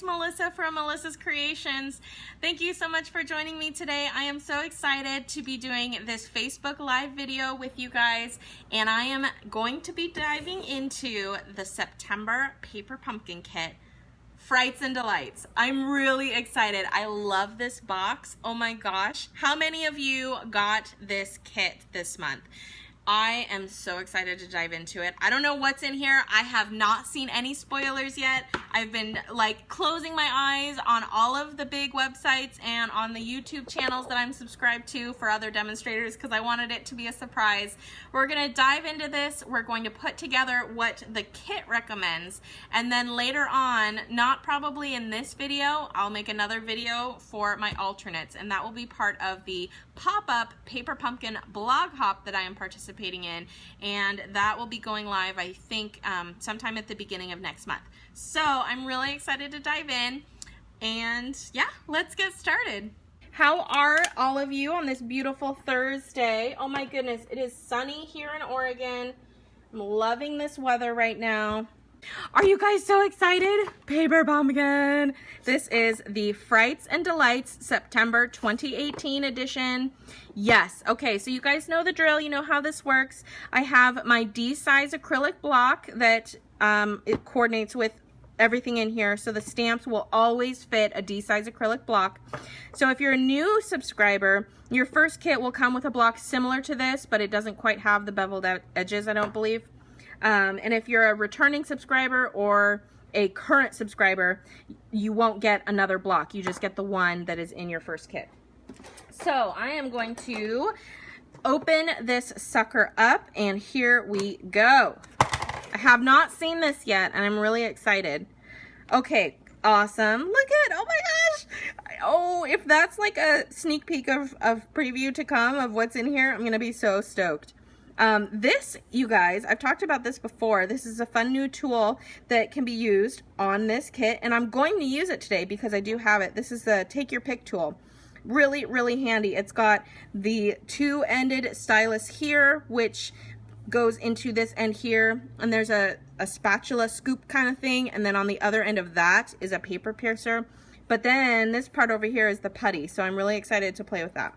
it's Melissa from Melissa's Creations. Thank you so much for joining me today. I am so excited to be doing this Facebook Live video with you guys, and I am going to be diving into the September Paper Pumpkin Kit, Frights and Delights. I'm really excited. I love this box. Oh my gosh. How many of you got this kit this month? I am so excited to dive into it. I don't know what's in here. I have not seen any spoilers yet. I've been like closing my eyes on all of the big websites and on the YouTube channels that I'm subscribed to for other demonstrators because I wanted it to be a surprise. We're gonna dive into this. We're going to put together what the kit recommends, and then later on, not probably in this video, I'll make another video for my alternates, and that will be part of the pop-up Paper Pumpkin blog hop that I am participating in, and that will be going live, I think, sometime at the beginning of next month. So I'm really excited to dive in, and yeah, let's get started. How are all of you on this beautiful Thursday? Oh my goodness, it is sunny here in Oregon. I'm loving this weather right now. Are you guys so excited? Paper Pumpkin. This is the Frights and Delights September 2018 edition. Yes, okay, so you guys know the drill. You know how this works. I have my D-size acrylic block that it coordinates with everything in here, so the stamps will always fit a D-size acrylic block. So if you're a new subscriber, your first kit will come with a block similar to this, but it doesn't quite have the beveled edges, I don't believe. And if you're a returning subscriber or a current subscriber, you won't get another block. You just get the one that is in your first kit. So I am going to open this sucker up, and here we go. I have not seen this yet, and I'm really excited. Okay, awesome. Look at, oh my gosh. Oh, if that's like a sneak peek of preview to come of what's in here, I'm going to be so stoked. This, you guys, I've talked about this before. This is a fun new tool that can be used on this kit, and I'm going to use it today because I do have it. This is the Take Your Pick tool. Really, really handy. It's got the two-ended stylus here, which goes into this end here, and there's a spatula scoop kind of thing, and then on the other end of that is a paper piercer. But then this part over here is the putty, so I'm really excited to play with that.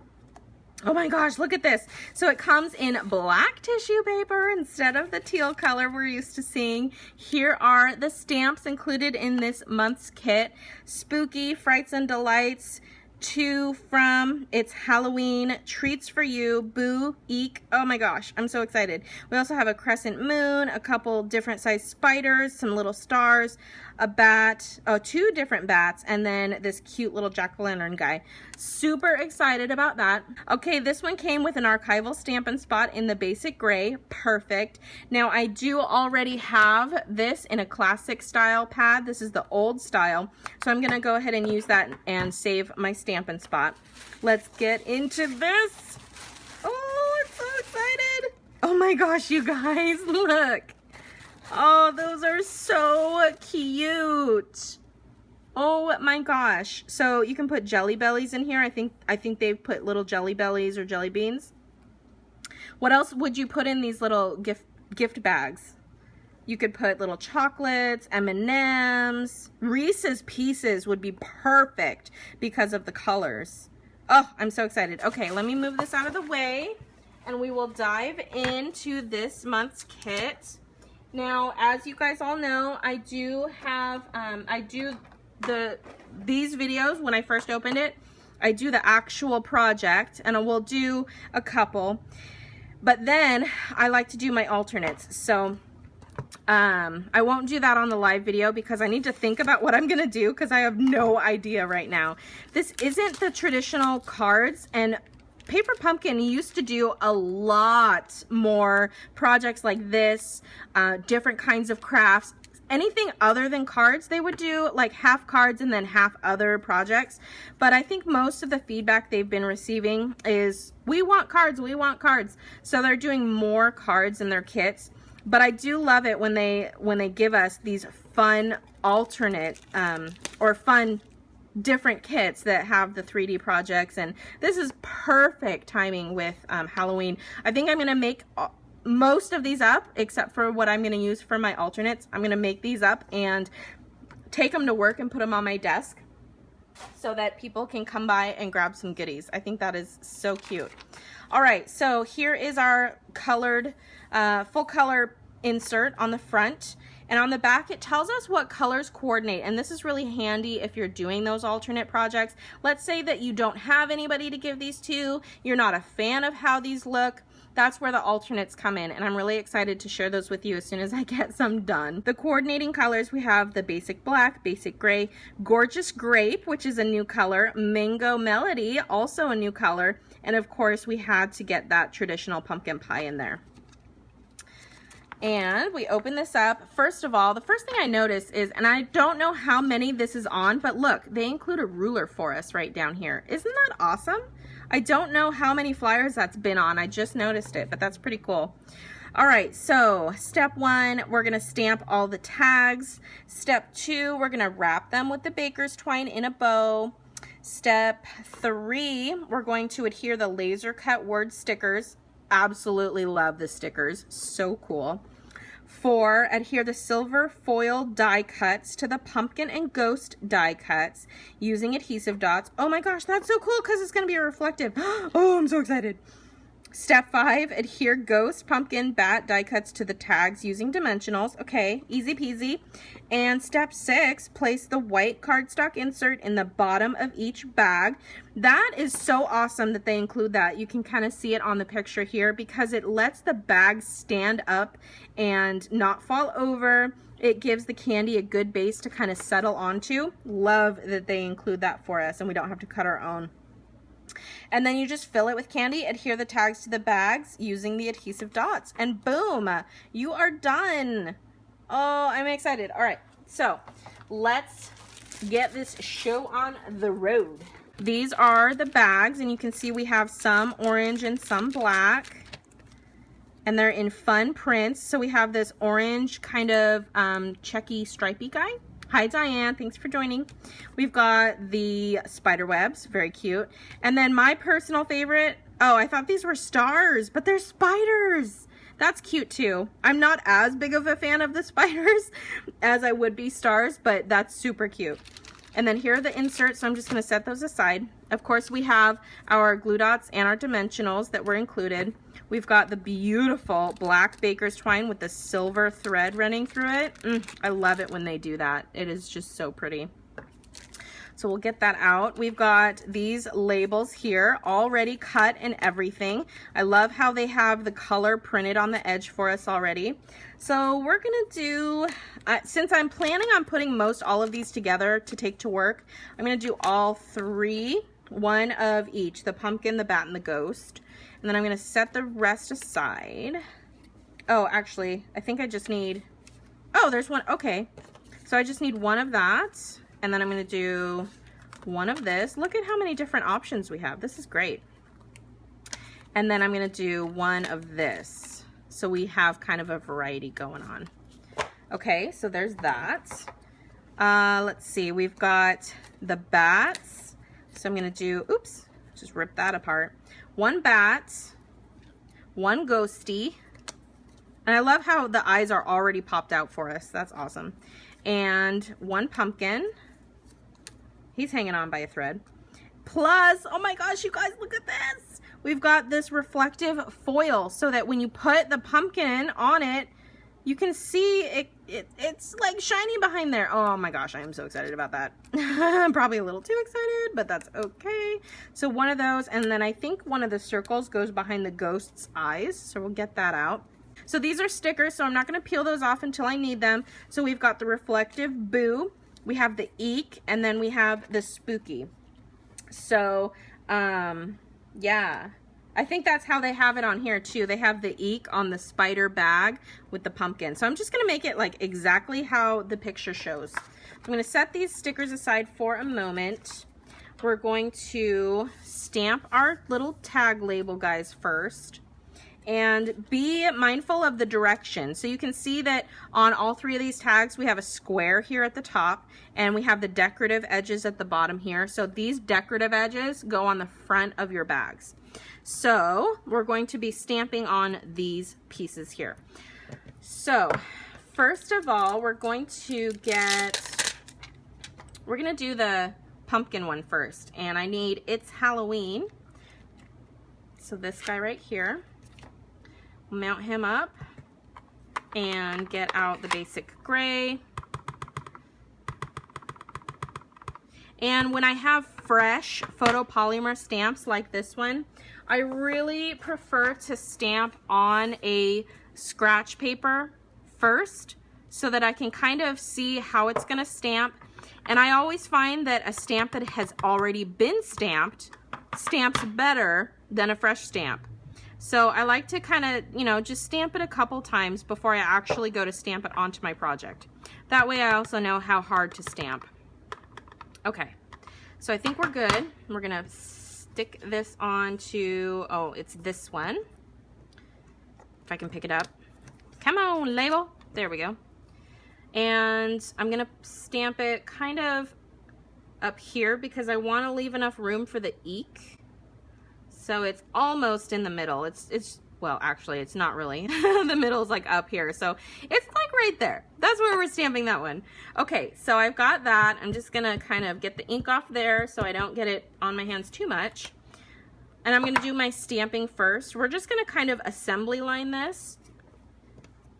Oh my gosh, look at this. So it comes in black tissue paper instead of the teal color we're used to seeing. Here are the stamps included in this month's kit. Spooky, Frights and Delights, to, from, it's Halloween, Treats for You, Boo, Eek. Oh my gosh, I'm so excited. We also have a crescent moon, a couple different sized spiders, some little stars, a bat, oh, two different bats, and then this cute little jack-o'-lantern guy. Super excited about that. Okay, this one came with an archival Stampin' spot in the basic gray. Perfect. Now, I do already have this in a classic style pad. This is the old style, so I'm gonna go ahead and use that and save my Stampin' spot. Let's get into this. Oh, I'm so excited. Oh my gosh, you guys, look. Oh, those are so cute. Oh my gosh. So you can put jelly bellies in here. I think they've put little jelly bellies or jelly beans. What else would you put in these little gift bags? You could put little chocolates, M&Ms, Reese's Pieces would be perfect because of the colors. Oh, I'm so excited. Okay, let me move this out of the way and we will dive into this month's kit. Now, as you guys all know, I do have, these videos when I first opened it, I do the actual project, and I will do a couple, but then I like to do my alternates. So I won't do that on the live video because I need to think about what I'm gonna do because I have no idea right now. This isn't the traditional cards, and Paper Pumpkin used to do a lot more projects like this, different kinds of crafts. Anything other than cards, they would do like half cards and then half other projects. But I think most of the feedback they've been receiving is, we want cards, we want cards. So they're doing more cards in their kits. But I do love it when they give us these fun alternate or fun different kits that have the 3D projects, and this is perfect timing with Halloween. I think I'm gonna make most of these up except for what I'm gonna use for my alternates. I'm gonna make these up and take them to work and put them on my desk so that people can come by and grab some goodies. I think that is so cute. All right, so here is our colored, full color insert on the front. And on the back, it tells us what colors coordinate. And this is really handy if you're doing those alternate projects. Let's say that you don't have anybody to give these to, you're not a fan of how these look. That's where the alternates come in. And I'm really excited to share those with you as soon as I get some done. The coordinating colors, we have the basic black, basic gray, gorgeous grape, which is a new color, mango melody, also a new color. And of course, we had to get that traditional pumpkin pie in there. And we open this up. First of all, the first thing I noticed is, and I don't know how many this is on, but look, they include a ruler for us right down here. Isn't that awesome? I don't know how many flyers that's been on. I just noticed it, but that's pretty cool. All right, so step 1, we're gonna stamp all the tags. Step 2, we're gonna wrap them with the baker's twine in a bow. Step 3, we're going to adhere the laser cut word stickers. Absolutely love the stickers, so cool. 4, adhere the silver foil die cuts to the pumpkin and ghost die cuts using adhesive dots. Oh my gosh, that's so cool because it's going to be reflective. Oh, I'm so excited. Step 5, adhere ghost, pumpkin, bat die cuts to the tags using dimensionals. Okay, easy peasy. And step 6, place the white cardstock insert in the bottom of each bag. That is so awesome that they include that. You can kind of see it on the picture here because it lets the bag stand up and not fall over. It gives the candy a good base to kind of settle onto. Love that they include that for us and we don't have to cut our own. And then you just fill it with candy, adhere the tags to the bags using the adhesive dots, and boom, you are done. Oh, I'm excited. All right, so let's get this show on the road. These are the bags, and you can see we have some orange and some black, and they're in fun prints. So we have this orange kind of checky stripey guy. Hi Diane, thanks for joining. We've got the spider webs, very cute. And then my personal favorite, oh, I thought these were stars, but they're spiders. That's cute too. I'm not as big of a fan of the spiders as I would be stars, but that's super cute. And then here are the inserts, so I'm just gonna set those aside. Of course, we have our glue dots and our dimensionals that were included. We've got the beautiful black baker's twine with the silver thread running through it. I love it when they do that. It is just so pretty. So we'll get that out. We've got these labels here already cut and everything. I love how they have the color printed on the edge for us already. So we're gonna do, since I'm planning on putting all of these together to take to work, I'm gonna do all 3, one of each, the pumpkin, the bat, and the ghost. And then I'm gonna set the rest aside. Oh, actually, I think I just need, oh, there's one, okay. So I just need one of that. And then I'm gonna do one of this. Look at how many different options we have. This is great. And then I'm gonna do one of this. So we have kind of a variety going on. Okay, so there's that. Let's see, we've got the bats. So I'm gonna do, oops, just rip that apart. One bat, one ghosty. And I love how the eyes are already popped out for us. That's awesome. And one pumpkin. He's hanging on by a thread. Plus, oh my gosh, you guys, look at this. We've got this reflective foil so that when you put the pumpkin on it, you can see it's like shiny behind there. Oh my gosh, I am so excited about that. I'm probably a little too excited, but that's okay. So one of those, and then I think one of the circles goes behind the ghost's eyes. So we'll get that out. So these are stickers, so I'm not gonna peel those off until I need them. So we've got the reflective boo, we have the eek, and then we have the spooky. So, yeah. I think that's how they have it on here too. They have the eek on the spider bag with the pumpkin. So I'm just gonna make it like exactly how the picture shows. I'm gonna set these stickers aside for a moment. We're going to stamp our little tag label guys first. And be mindful of the direction. So you can see that on all 3 of these tags, we have a square here at the top and we have the decorative edges at the bottom here. So these decorative edges go on the front of your bags. So we're going to be stamping on these pieces here. So first of all, we're going to get we're gonna do the pumpkin one first, and I need It's Halloween. So this guy right here, we'll mount him up and get out the basic gray. And when I have fresh photopolymer stamps like this one, I really prefer to stamp on a scratch paper first so that I can kind of see how it's gonna stamp. And I always find that a stamp that has already been stamped stamps better than a fresh stamp. So I like to kind of, you know, just stamp it a couple times before I actually go to stamp it onto my project. That way I also know how hard to stamp. Okay, so I think we're good. We're gonna stick this onto, oh, it's this one. If I can pick it up. Come on, label. There we go. And I'm gonna stamp it kind of up here because I wanna leave enough room for the eek. So it's almost in the middle. It's well, actually, it's not really. The middle is like up here. So it's like right there. That's where we're stamping that one. Okay, so I've got that. I'm just gonna kind of get the ink off there so I don't get it on my hands too much. And I'm gonna do my stamping first. We're just gonna kind of assembly line this.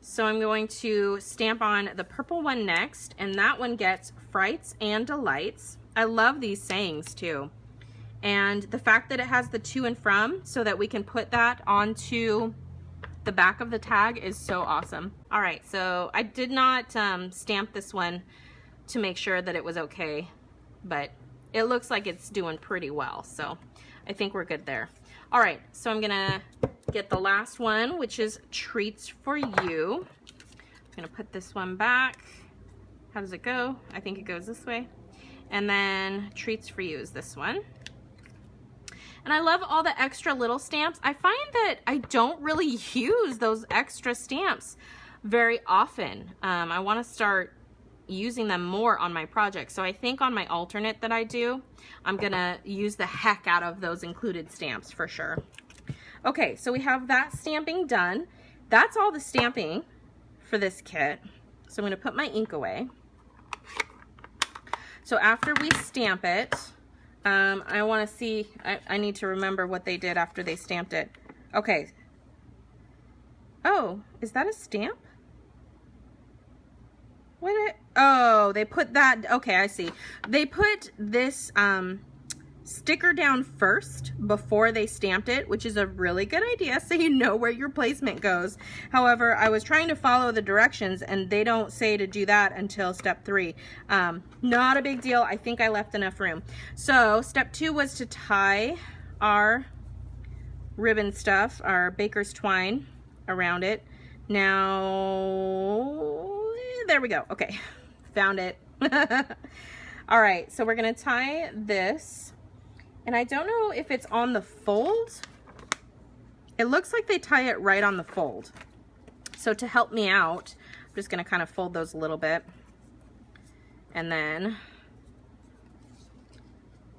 So I'm going to stamp on the purple one next, and that one gets Frights and Delights. I love these sayings too. And the fact that it has the to and from so that we can put that onto the back of the tag is so awesome. All right, so I did not stamp this one to make sure that it was okay, but it looks like it's doing pretty well. So I think we're good there. All right, so I'm gonna get the last one, which is Treats for You. I'm gonna put this one back. How does it go? I think it goes this way. And then Treats for You is this one. And I love all the extra little stamps. I find that I don't really use those extra stamps very often. I want to start using them more on my project. So I think on my alternate that I do, I'm gonna use the heck out of those included stamps for sure. Okay, so we have that stamping done. That's all the stamping for this kit. So I'm gonna put my ink away. So after we stamp it, I want to see, I need to remember what they did after they stamped it. Okay. Oh, is that a stamp? Oh, they put that, okay, I see. They put this sticker down first before they stamped it, which is a really good idea so you know where your placement goes. However, I was trying to follow the directions and they don't say to do that until step 3. Not a big deal. I think I left enough room. So step 2 was to tie our ribbon stuff, our baker's twine around it. Now, there we go. Okay, found it. All right, so we're gonna tie this. And I don't know if it's on the fold. It looks like they tie it right on the fold. So to help me out, I'm just gonna kind of fold those a little bit and then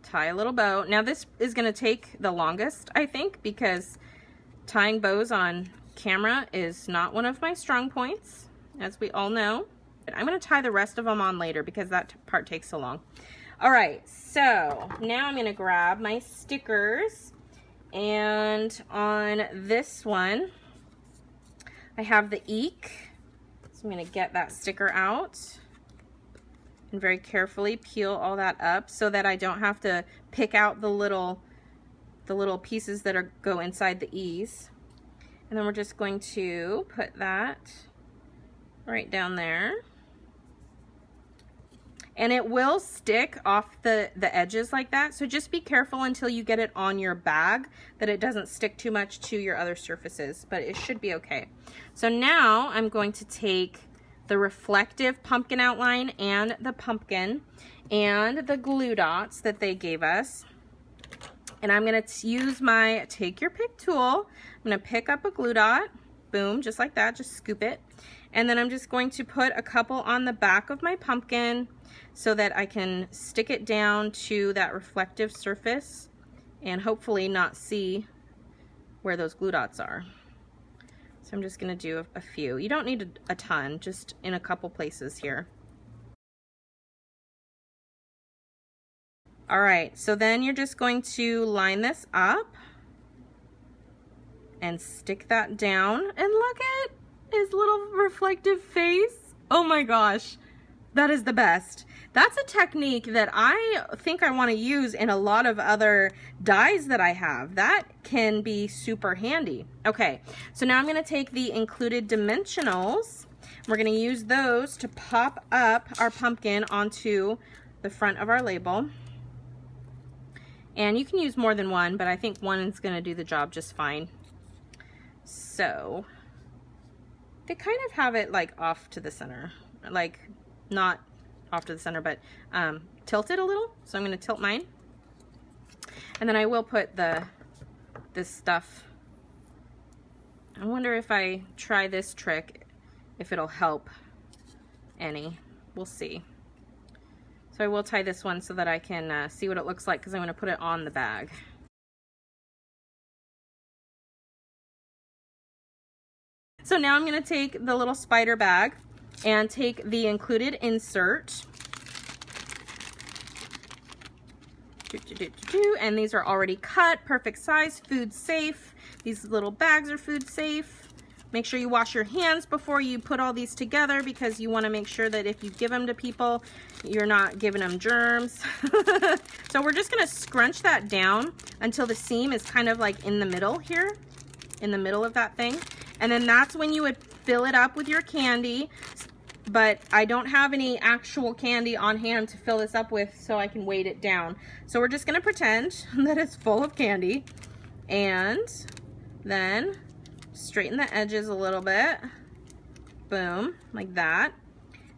tie a little bow. Now this is gonna take the longest, I think, because tying bows on camera is not one of my strong points, as we all know. But I'm gonna tie the rest of them on later because that part takes so long. All right, so now I'm gonna grab my stickers, and on this one, I have the eek. So I'm gonna get that sticker out and very carefully peel all that up so that I don't have to pick out the little pieces that go inside the E's. And then we're just going to put that right down there. And it will stick off the edges like that, so just be careful until you get it on your bag that it doesn't stick too much to your other surfaces, but it should be okay. So now I'm going to take the reflective pumpkin outline and the pumpkin and the glue dots that they gave us, and I'm going to use my take your pick tool. I'm going to pick up a glue dot, boom, just like that, just scoop it, and then I'm just going to put a couple on the back of my pumpkin so that I can stick it down to that reflective surface and hopefully not see where those glue dots are. So I'm just gonna do a few. You don't need a ton, just in a couple places here. All right, so then you're just going to line this up and stick that down, and look at his little reflective face. Oh my gosh, that is the best. That's a technique that I think I want to use in a lot of other dies that I have. That can be super handy. Okay, so now I'm going to take the included dimensionals. We're going to use those to pop up our pumpkin onto the front of our label. And you can use more than one, but I think one is going to do the job just fine. So they kind of have it like off to the center, like not off to the center, but tilted a little. So I'm going to tilt mine, and then I will put this stuff. I wonder if I try this trick, if it'll help any. We'll see. So I will tie this one so that I can see what it looks like, because I'm going to put it on the bag. So now I'm going to take the little spider bag and take the included insert. And these are already cut, perfect size, food safe. These little bags are food safe. Make sure you wash your hands before you put all these together, because you want to make sure that if you give them to people, you're not giving them germs. So we're just going to scrunch that down until the seam is kind of like in the middle here, in the middle of that thing. And then that's when you would fill it up with your candy. But I don't have any actual candy on hand to fill this up with, so I can weight it down. So we're just going to pretend that it's full of candy. And then straighten the edges a little bit. Boom, like that.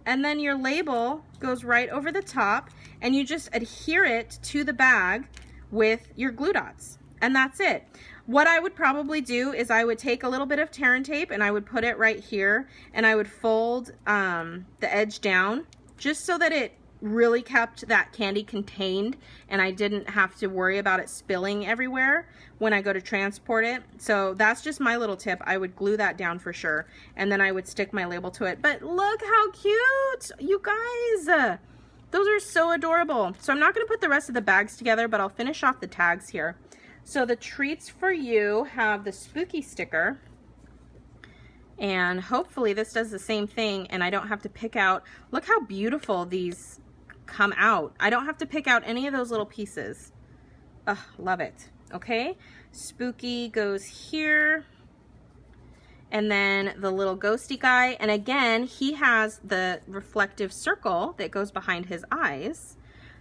And then your label goes right over the top, and you just adhere it to the bag with your glue dots. And that's it. What I would probably do is I would take a little bit of tear and tape, and I would put it right here, and I would fold the edge down just so that it really kept that candy contained, and I didn't have to worry about it spilling everywhere when I go to transport it. So that's just my little tip. I would glue that down for sure, and then I would stick my label to it. But look how cute, you guys. Those are so adorable. So I'm not going to put the rest of the bags together, but I'll finish off the tags here. So the treats for you have the spooky sticker, and hopefully this does the same thing and I don't have to pick out. Look how beautiful these come out. I don't have to pick out any of those little pieces. Ugh, love it. Okay, spooky goes here, and then the little ghosty guy, and again he has the reflective circle that goes behind his eyes.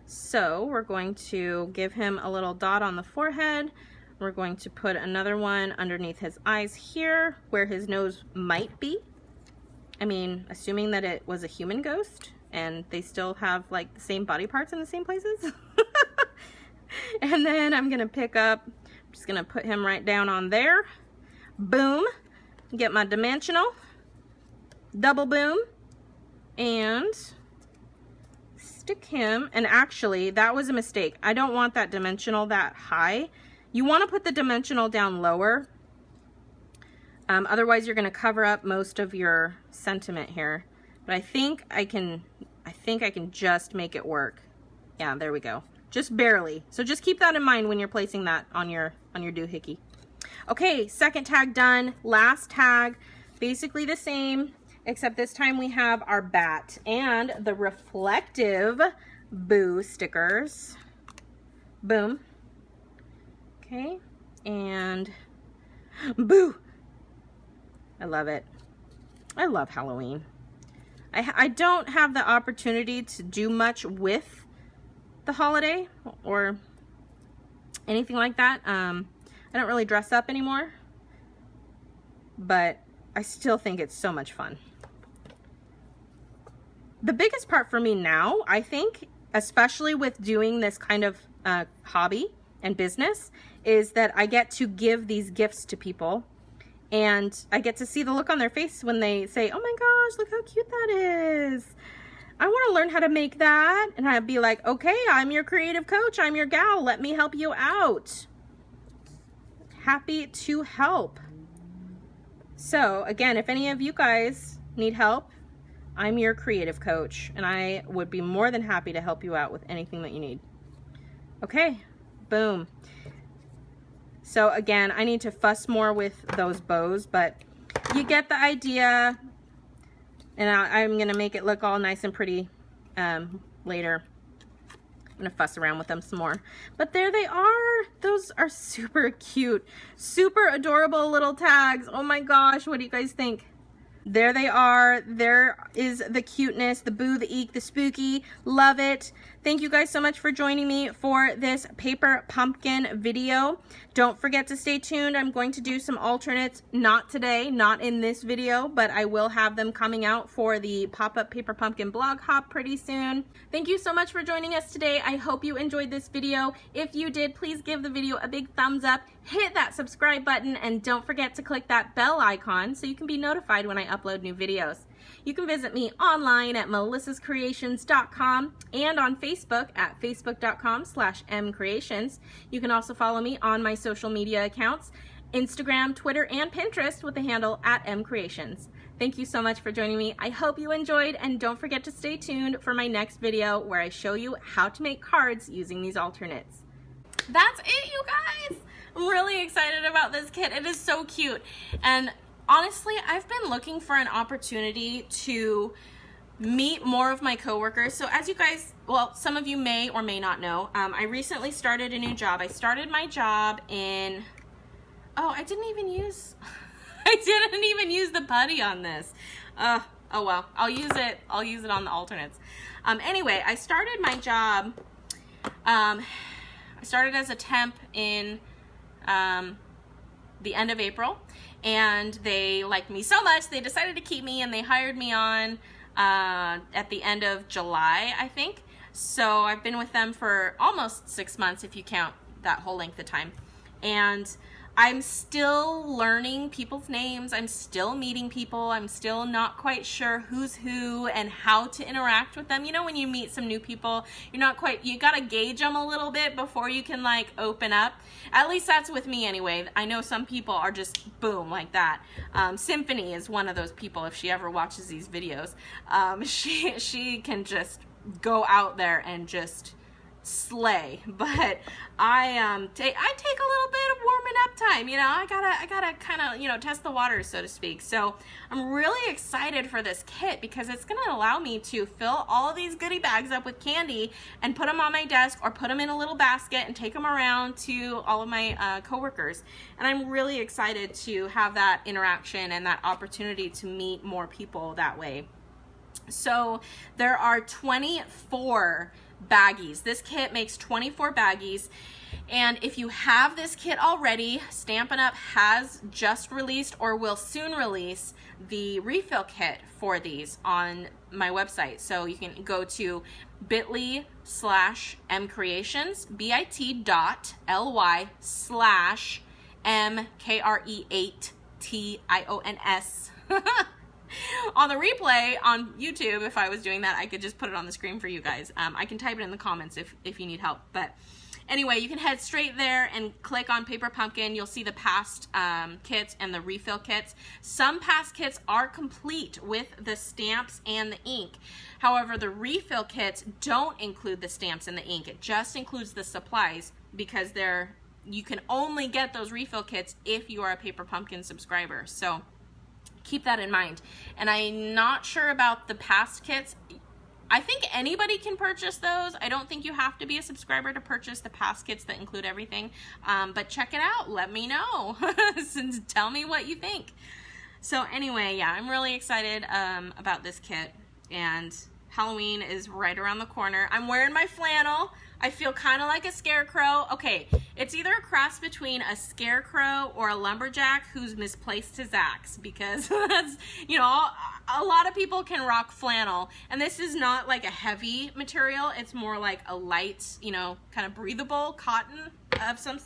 So we're going to give him a little dot on the forehead. We're going to put another one underneath his eyes here where his nose might be. I mean, assuming that it was a human ghost and they still have like the same body parts in the same places. And then I'm gonna pick up, I'm just gonna put him right down on there. Boom, get my dimensional, double boom, and stick him. And actually that was a mistake. I don't want that dimensional that high. You want to put the dimensional down lower. Otherwise you're going to cover up most of your sentiment here. But I think I can just make it work. Yeah, there we go. Just barely. So just keep that in mind when you're placing that on your doohickey. Okay, second tag done. Last tag, basically the same, except this time we have our bat and the reflective boo stickers. Boom. Okay, and boo. I love it. I love Halloween. I don't have the opportunity to do much with the holiday or anything like that. I don't really dress up anymore, but I still think it's so much fun. The biggest part for me now, I think, especially with doing this kind of hobby and business, is that I get to give these gifts to people, and I get to see the look on their face when they say, oh my gosh, look how cute that is. I want to learn how to make that. And I'd be like, okay, I'm your creative coach. I'm your gal. Let me help you out. Happy to help. So again, if any of you guys need help, I'm your creative coach, and I would be more than happy to help you out with anything that you need. Okay, boom. So again, I need to fuss more with those bows, but you get the idea. And I'm gonna make it look all nice and pretty later. I'm gonna fuss around with them some more. But there they are. Those are super cute, super adorable little tags. Oh my gosh, what do you guys think? There they are. There is the cuteness, the boo, the eek, the spooky. Love it. Thank you guys so much for joining me for this paper pumpkin video. Don't forget to stay tuned. I'm going to do some alternates, not today, not in this video, but I will have them coming out for the pop-up paper pumpkin blog hop pretty soon. Thank you so much for joining us today. I hope you enjoyed this video. If you did, please give the video a big thumbs up, hit that subscribe button, and don't forget to click that bell icon so you can be notified when I upload new videos. You can visit me online at melissascreations.com and on Facebook at facebook.com/MKre8tions. You can also follow me on my social media accounts, Instagram, Twitter, and Pinterest with the handle at MKre8tions. Thank you so much for joining me. I hope you enjoyed, and don't forget to stay tuned for my next video where I show you how to make cards using these alternates. That's it, you guys! I'm really excited about this kit. It is so cute. And honestly, I've been looking for an opportunity to meet more of my coworkers. So as you guys, well, some of you may or may not know, I recently started a new job. I started my job in, oh, I didn't even use the putty on this. Oh well, I'll use it on the alternates. Anyway, I started my job, I started as a temp in the end of April, and they liked me so much they decided to keep me, and they hired me on at the end of July, I think. So I've been with them for almost 6 months if you count that whole length of time, and I'm still learning people's names. I'm still meeting people. I'm still not quite sure who's who and how to interact with them. You know, when you meet some new people, you gotta gauge them a little bit before you can like open up. At least that's with me anyway. I know some people are just boom like that. Symphony is one of those people. If she ever watches these videos, she can just go out there and just slay. But I take a little bit of warming up time, you know. I gotta kind of, you know, test the waters, so to speak. So I'm really excited for this kit because it's gonna allow me to fill all of these goodie bags up with candy and put them on my desk or put them in a little basket and take them around to all of my coworkers. And I'm really excited to have that interaction and that opportunity to meet more people that way. So there are 24 baggies. This kit makes 24 baggies, and if you have this kit already, Stampin' Up! Has just released or will soon release the refill kit for these on my website. So you can go to bit.ly/MKre8tions, bit.ly/MKre8tions. On the replay on YouTube, if I was doing that, I could just put it on the screen for you guys. I can type it in the comments if you need help. But anyway, you can head straight there and click on Paper Pumpkin. You'll see the past kits and the refill kits. Some past kits are complete with the stamps and the ink. However, the refill kits don't include the stamps and the ink. It just includes the supplies because you can only get those refill kits if you are a Paper Pumpkin subscriber. So keep that in mind. And I'm not sure about the past kits. I think anybody can purchase those. I don't think you have to be a subscriber to purchase the past kits that include everything. But check it out. Let me know. Tell me what you think. So anyway, yeah, I'm really excited about this kit. And Halloween is right around the corner. I'm wearing my flannel. I feel kind of like a scarecrow. Okay, it's either a cross between a scarecrow or a lumberjack who's misplaced his axe, because that's, you know, a lot of people can rock flannel, and this is not like a heavy material. It's more like a light, you know, kind of breathable cotton of some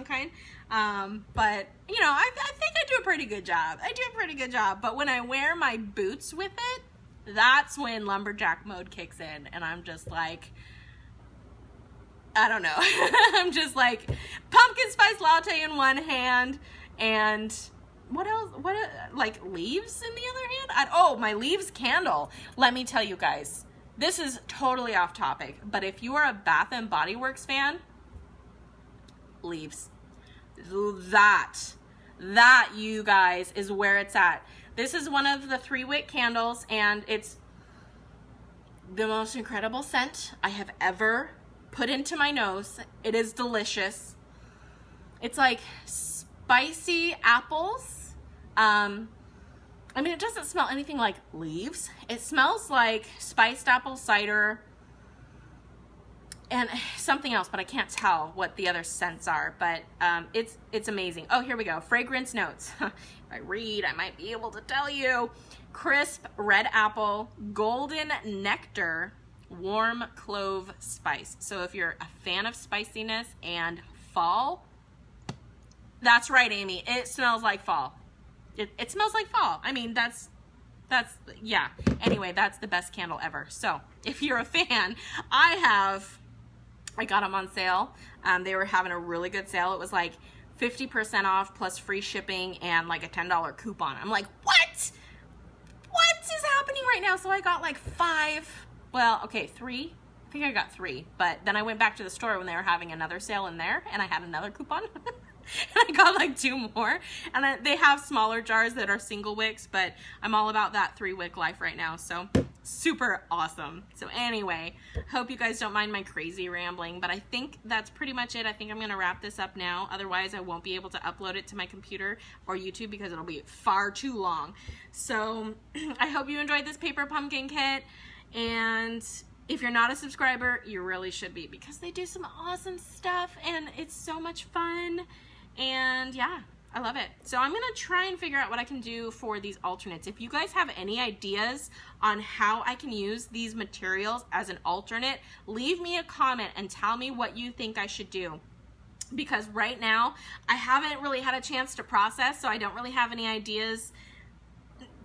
kind. But you know, I think I do a pretty good job. But when I wear my boots with it, that's when lumberjack mode kicks in, and I'm just like, I don't know. I'm just like pumpkin spice latte in one hand, and what else? Like leaves in the other hand? Oh, my leaves candle. Let me tell you guys, this is totally off topic, but if you are a Bath and Body Works fan, leaves. That, you guys, is where it's at. This is one of the 3-wick candles, and it's the most incredible scent I have ever put into my nose. It is delicious. It's like spicy apples. I mean, it doesn't smell anything like leaves. It smells like spiced apple cider and something else, but I can't tell what the other scents are, but it's amazing. Oh, here we go. Fragrance notes. If I read, I might be able to tell you. Crisp red apple, golden nectar, warm clove spice. So if you're a fan of spiciness and fall, that's right, Amy. It smells like fall. It smells like fall. I mean, that's, yeah. Anyway, that's the best candle ever. So if you're a fan, I got them on sale. They were having a really good sale. It was like 50% off plus free shipping and like a $10 coupon. I'm like, what? What is happening right now? So I got like 5, well, okay, 3. I think I got 3, but then I went back to the store when they were having another sale in there, and I had another coupon. And I got like 2 more, and they have smaller jars that are single wicks, but I'm all about that 3-wick life right now, so super awesome. So anyway, hope you guys don't mind my crazy rambling, but I think that's pretty much it. I think I'm gonna wrap this up now. Otherwise I won't be able to upload it to my computer or YouTube because it'll be far too long. So I hope you enjoyed this paper pumpkin kit, and if you're not a subscriber, you really should be, because they do some awesome stuff and it's so much fun. And yeah, I love it. So I'm gonna try and figure out what I can do for these alternates. If you guys have any ideas on how I can use these materials as an alternate, leave me a comment and tell me what you think I should do. Because right now, I haven't really had a chance to process, so I don't really have any ideas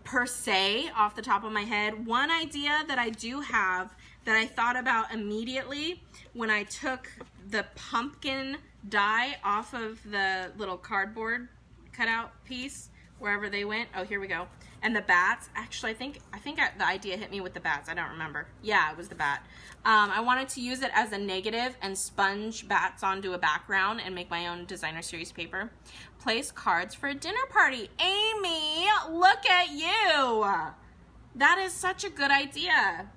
per se off the top of my head. One idea that I do have that I thought about immediately when I took the pumpkin die off of the little cardboard cutout piece, wherever they went. Oh, here we go. And the bats. Actually, I think the idea hit me with the bats. I don't remember. Yeah, it was the bat. I wanted to use it as a negative and sponge bats onto a background and make my own designer series paper. Place cards for a dinner party. Amy, look at you. That is such a good idea.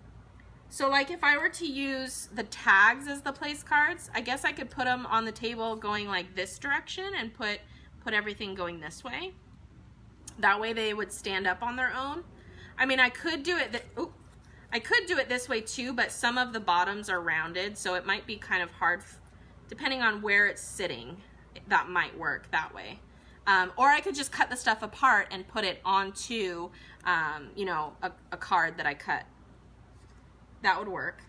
So like if I were to use the tags as the place cards, I guess I could put them on the table going like this direction and put everything going this way. That way they would stand up on their own. I mean, I could do it this way too, but some of the bottoms are rounded, so it might be kind of hard depending on where it's sitting. That might work that way. Or I could just cut the stuff apart and put it onto, you know, a card that I cut. That would work.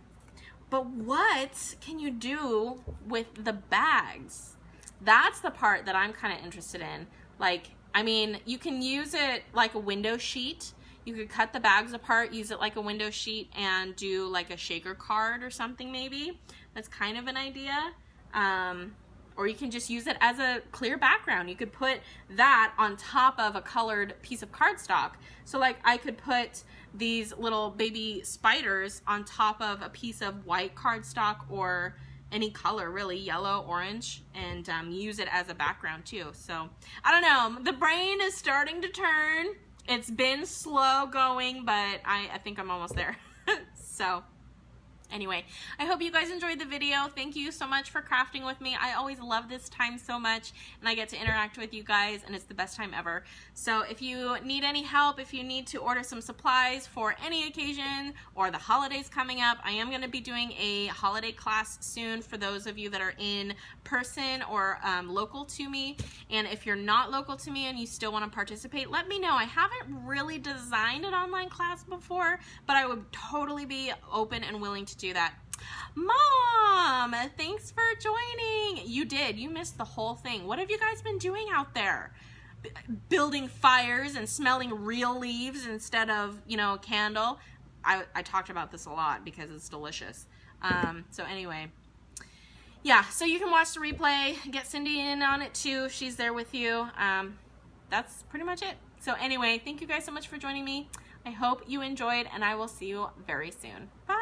But what can you do with the bags? That's the part that I'm kind of interested in. Like, I mean, you can use it like a window sheet. You could cut the bags apart, use it like a window sheet, and do like a shaker card or something maybe. That's kind of an idea. Or you can just use it as a clear background. You could put that on top of a colored piece of cardstock. So like I could put these little baby spiders on top of a piece of white cardstock or any color really, yellow, orange, and use it as a background too. So I don't know, the brain is starting to turn. It's been slow going, but I think I'm almost there. So anyway, I hope you guys enjoyed the video. Thank you so much for crafting with me. I always love this time so much, and I get to interact with you guys, and it's the best time ever. So if you need any help, if you need to order some supplies for any occasion or the holidays coming up, I am going to be doing a holiday class soon for those of you that are in person or local to me. And if you're not local to me and you still want to participate, let me know. I haven't really designed an online class before, but I would totally be open and willing to do that. Mom, thanks for joining. You did. You missed the whole thing. What have you guys been doing out there? Building fires and smelling real leaves instead of, you know, a candle. I talked about this a lot because it's delicious. So anyway, yeah, so you can watch the replay, get Cindy in on it too if she's there with you. That's pretty much it. So anyway, thank you guys so much for joining me. I hope you enjoyed, and I will see you very soon. Bye.